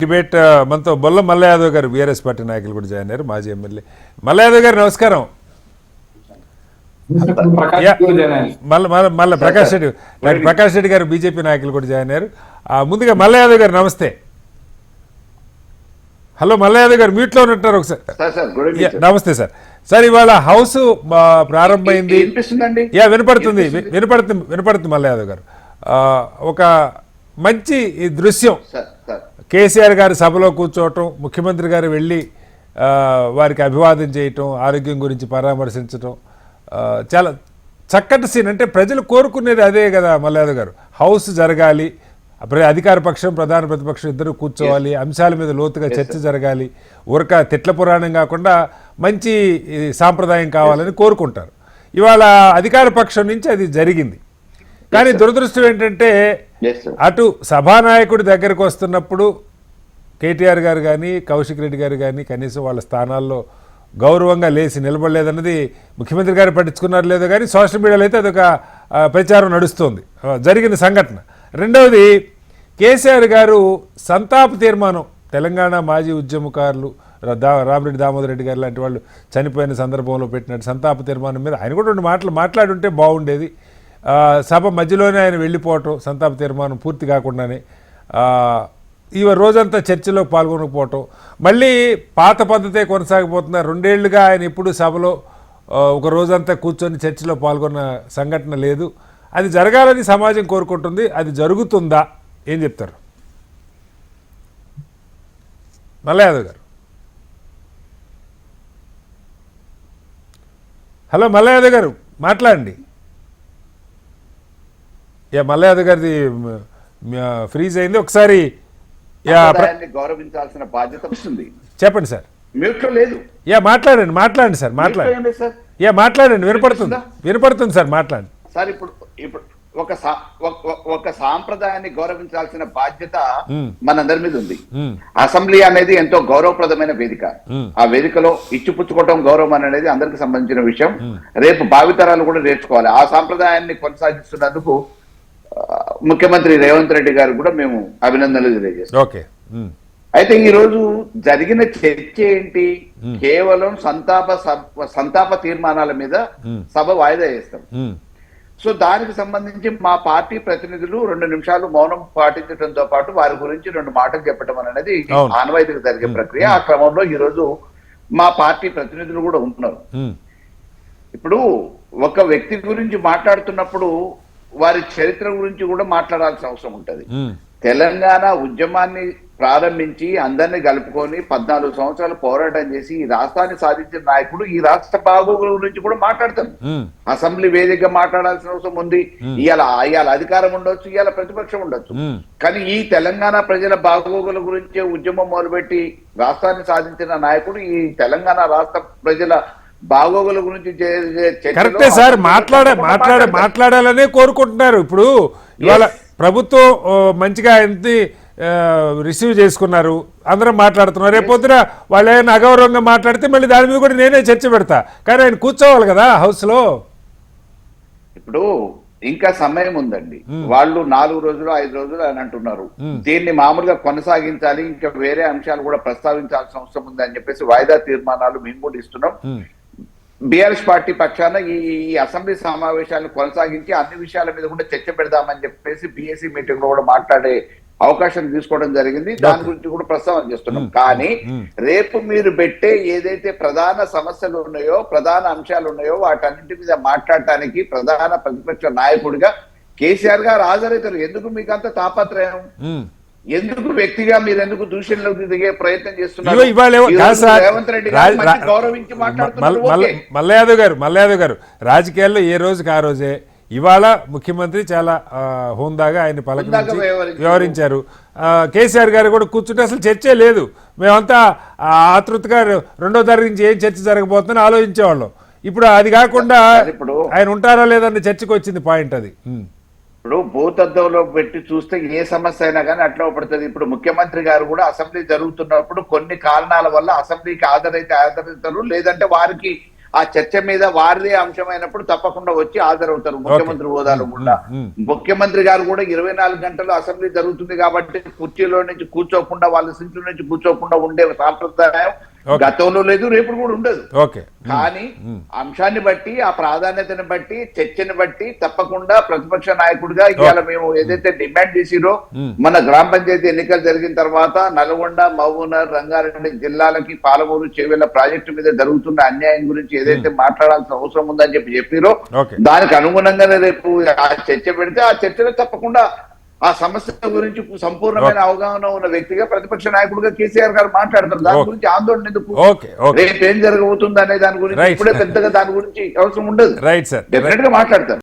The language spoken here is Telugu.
డిబేట్ మనతో బొల్ల మల్ల యాదవ్ గారు బీఆర్ఎస్ పార్టీ నాయకులు కూడా జాయిన్ అయ్యారు, మాజీ ఎమ్మెల్యే మల్ల యాదవ్ గారు. నమస్కారం. మల్ల ప్రకాష్ రెడ్డి, డాక్టర్ ప్రకాష్ రెడ్డి గారు బీజేపీ నాయకులు కూడా జాయిన్ అయ్యారు. ముందుగా మల్ల యాదవ్ గారు నమస్తే. హలో మల్ల యాదవ్ గారు, మ్యూట్లో ఉన్నట్టారు ఒకసారి. నమస్తే సార్. సార్ ఇవాళ హౌస్ ప్రారంభమైంది. వినపడుతుంది వినపడుతుంది మల్ల యాదవ్ గారు. ఒక మంచి దృశ్యం, కేసీఆర్ గారి సభలో కూర్చోవటం, ముఖ్యమంత్రి గారు వెళ్ళి వారికి అభివాదం చేయటం, ఆరోగ్యం గురించి పరామర్శించటం, చాలా చక్కటి సీన్. అంటే ప్రజలు కోరుకునేది అదే కదా మల్యాదవ్ గారు. హౌస్ జరగాలి, అధికార పక్షం ప్రధాన ప్రతిపక్షం ఇద్దరు కూర్చోవాలి, అంశాల మీద లోతుగా చర్చ జరగాలి, ఊరక తిట్ల పురాణం కాకుండా మంచి సాంప్రదాయం కావాలని కోరుకుంటారు. ఇవాళ అధికార పక్షం నుంచి అది జరిగింది. కానీ దురదృష్టం ఏంటంటే అటు సభానాయకుడి దగ్గరకు వస్తున్నప్పుడు కేటీఆర్ గారు కానీ కౌశిక్ రెడ్డి గారు కానీ కనీసం వాళ్ళ స్థానాల్లో గౌరవంగా లేచి నిలబడలేదన్నది ముఖ్యమంత్రి గారు పట్టించుకున్నారు లేదో కానీ సోషల్ మీడియాలో అయితే అదొక ప్రచారం నడుస్తోంది, జరిగిన సంఘటన. రెండవది, కేసీఆర్ గారు సంతాప తీర్మానం, తెలంగాణ మాజీ ఉద్యమకారులు రామిరెడ్డి దామోదర్ రెడ్డి గారు లాంటి వాళ్ళు చనిపోయిన సందర్భంలో పెట్టినట్టు సంతాప తీర్మానం మీద ఆయన కూడా రెండు మాటలు మాట్లాడుంటే బాగుండేది. సభ మధ్యలోనే ఆయన వెళ్ళిపోవటం, సంతాప తీర్మానం పూర్తి కాకుండానే రోజంతా చర్చలో పాల్గొనకపోవటం, మళ్ళీ పాత పద్ధతే కొనసాగిపోతున్నారు. 2 ఏళ్లుగా ఆయన ఎప్పుడు సభలో ఒక రోజంతా కూర్చొని చర్చలో పాల్గొన్న సంఘటన లేదు. అది జరగాలని సమాజం కోరుకుంటుంది. అది జరుగుతుందా, ఏం చెప్తారు మల్ల యాదవ్ గారు? హలో మల్ల యాదవ్ గారు, మాట్లాడండి. మల్ల యాదవ్ గారిది ఫ్రీజ్ అయింది. ఒకసారి గౌరవించాల్సిన బాధ్యత వస్తుంది. చెప్పండి సార్. మ్యూట్లో లేదు. మాట్లాడండి సార్, మాట్లాడండి. మాట్లాడండి, వినపడుతుంది సార్, మాట్లాడండి సార్. ఇప్పుడు ఒక సాంప్రదాయాన్ని గౌరవించాల్సిన బాధ్యత మనందరి మీద ఉంది. అసెంబ్లీ అనేది ఎంతో గౌరవప్రదమైన వేదిక. ఆ వేదికలో ఇచ్చిపుచ్చుకోవటం గౌరవం అనేది అందరికి సంబంధించిన విషయం. రేపు భావితరాలు కూడా నేర్చుకోవాలి. ఆ సాంప్రదాయాన్ని కొనసాగిస్తున్నందుకు ముఖ్యమంత్రి రేవంత్ రెడ్డి గారు కూడా మేము అభినందనలు తెలియజేస్తాం. అయితే ఈ రోజు జరిగిన చర్చ ఏంటి? కేవలం సంతాప తీర్మానాల మీద సభ వాయిదా వేస్తాం. సో దానికి సంబంధించి మా పార్టీ ప్రతినిధులు 2 నిమిషాలు మౌనం పాటించడంతో పాటు వారి గురించి 2 మాటలు చెప్పడం అనేది ఆనవాయితీగా జరిగే ప్రక్రియ. ఆ క్రమంలో ఈ రోజు మా పార్టీ ప్రతినిధులు కూడా ఉంటున్నారు. ఇప్పుడు ఒక వ్యక్తి గురించి మాట్లాడుతున్నప్పుడు వారి చరిత్ర గురించి కూడా మాట్లాడాల్సిన అవసరం ఉంటది. తెలంగాణ ఉద్యమాన్ని ప్రారంభించి అందరినీ కలుపుకొని 14 సంవత్సరాలు పోరాటం చేసి ఈ రాష్ట్రాన్ని సాధించిన నాయకుడు ఈ రాష్ట్ర బాగోగుల గురించి కూడా మాట్లాడతారు. అసెంబ్లీ వేదికగా మాట్లాడాల్సిన అవసరం ఉంది. ఇవాళ అధికారం ఉండొచ్చు, ఇవాళ ప్రతిపక్షం ఉండొచ్చు, కానీ ఈ తెలంగాణ ప్రజల బాగోగుల గురించే ఉద్యమం మొదలుపెట్టి రాష్ట్రాన్ని సాధించిన నాయకుడు ఈ తెలంగాణ రాష్ట్ర ప్రజల బాగోగుల గురించి కరెక్టే సార్. మాట్లాడాలనే కోరుకుంటున్నారు. ఇప్పుడు ఇవాళ ప్రభుత్వం మంచిగా ఎంత రిసీవ్ చేసుకున్నారు, అందరం మాట్లాడుతున్నారు. రేపొద్దున వాళ్ళు ఏమైనా అగౌరవంగా మాట్లాడితే మళ్ళీ దాని మీద కూడా నేనే చర్చ పెడతా. కానీ ఆయన కూర్చోవాలి కదా హౌస్ లో. ఇప్పుడు ఇంకా సమయం ఉందండి. వాళ్ళు 4 రోజులు 5 రోజులు అని అంటున్నారు. దీన్ని మామూలుగా కొనసాగించాలి, ఇంకా వేరే అంశాలు కూడా ప్రస్తావించాల్సిన అవసరం ఉంది అని చెప్పేసి వాయిదా తీర్మానాలు మేము కూడా ఇస్తున్నాం. బీఆర్ఎస్ పార్టీ పక్షాన ఈ అసెంబ్లీ సమావేశాలను కొనసాగించి అన్ని విషయాల మీద కూడా చర్చ పెడదామని చెప్పేసి బీఎస్సీ మీటింగ్ లో కూడా మాట్లాడే అవకాశం తీసుకోవడం జరిగింది. దాని గురించి కూడా ప్రస్తావన చేస్తున్నాం. కానీ రేపు మీరు పెట్టే ఏదైతే ప్రధాన సమస్యలు ఉన్నాయో, ప్రధాన అంశాలు ఉన్నాయో వాటన్నింటి మీద మాట్లాడటానికి ప్రధాన ప్రతిపక్ష నాయకుడిగా కేసీఆర్ గారు హాజరవుతారు. ఎందుకు మీకు అంత తాపత్రయం? ఎందుకు వ్యక్తిగా మీరు ఎందుకు దూషణలోకి దిగే ప్రయత్నం చేస్తున్నారు? రేవంత్ రెడ్డి గారు గౌరవించి మాట్లాడుతున్నారు. మల్ల యాదవ్ గారు రాజకీయాల్లో ఏ రోజుకి ఆ రోజే. ఇవాళ ముఖ్యమంత్రి చాలా హోందాగా ఆయన పలకరించి వ్యవహరించారు. కేసీఆర్ గారు కూడా కూర్చుంటే అసలు చర్చే లేదు. మేమంతా ఆతృతగా 2వ తారీఖు నుంచి ఏం చర్చ జరగబోతుందని ఆలోచించేవాళ్ళం. ఇప్పుడు అది కాకుండా ఆయన ఉంటారా లేదన్న చర్చకు వచ్చింది పాయింట్. అది ఇప్పుడు భూతద్దంలో పెట్టి చూస్తే ఏ సమస్య అయినా కానీ అట్లా పడుతుంది. ఇప్పుడు ముఖ్యమంత్రి గారు కూడా అసెంబ్లీ జరుగుతున్నప్పుడు కొన్ని కారణాల వల్ల అసెంబ్లీకి హాజరైతే హాజరవుతారు, లేదంటే వారికి ఆ చర్చ మీద వారిదే అంశమైనప్పుడు తప్పకుండా వచ్చి హాజరవుతారు ముఖ్యమంత్రి హోదాలో కూడా. ముఖ్యమంత్రి గారు కూడా 24 గంటలు అసెంబ్లీ జరుగుతుంది కాబట్టి కుర్చీలో నుంచి కూర్చోకుండా వాళ్ళ సీట్లో నుంచి కూర్చోకుండా ఉండే సాంప్రదాయం గతంలో లేదు, రేపు కూడా ఉండదు. కానీ అంశాన్ని బట్టి, ఆ ప్రాధాన్యతను బట్టి, చర్చని బట్టి తప్పకుండా ప్రతిపక్ష నాయకుడిగా ఇవాళ మేము ఏదైతే డిమాండ్ చేసిరో మన గ్రామ పంచాయతీ ఎన్నికలు జరిగిన తర్వాత నల్గొండ, మహబూబ్నగర్, రంగారెడ్డి జిల్లాలకి పాలమూరు, చేవెళ్ల ప్రాజెక్టు మీద జరుగుతున్న అన్యాయం గురించి ఏదైతే మాట్లాడాల్సిన అవసరం ఉందని చెప్పిరో దానికి అనుగుణంగానే రేపు ఆ చర్చ పెడితే ఆ చర్చలో తప్పకుండా ఆ సమస్య గురించి సంపూర్ణమైన అవగాహన ఉన్న వ్యక్తిగా ప్రతిపక్ష నాయకుడిగా కేసీఆర్ గారు మాట్లాడతారు. దాని గురించి ఆందోళన ఎందుకు, రేపు ఏం జరగబోతుంది అనే దాని గురించి ఇప్పుడే పెద్దగా దాని గురించి అవసరం ఉండదు. డెఫినెట్ గా మాట్లాడతారు.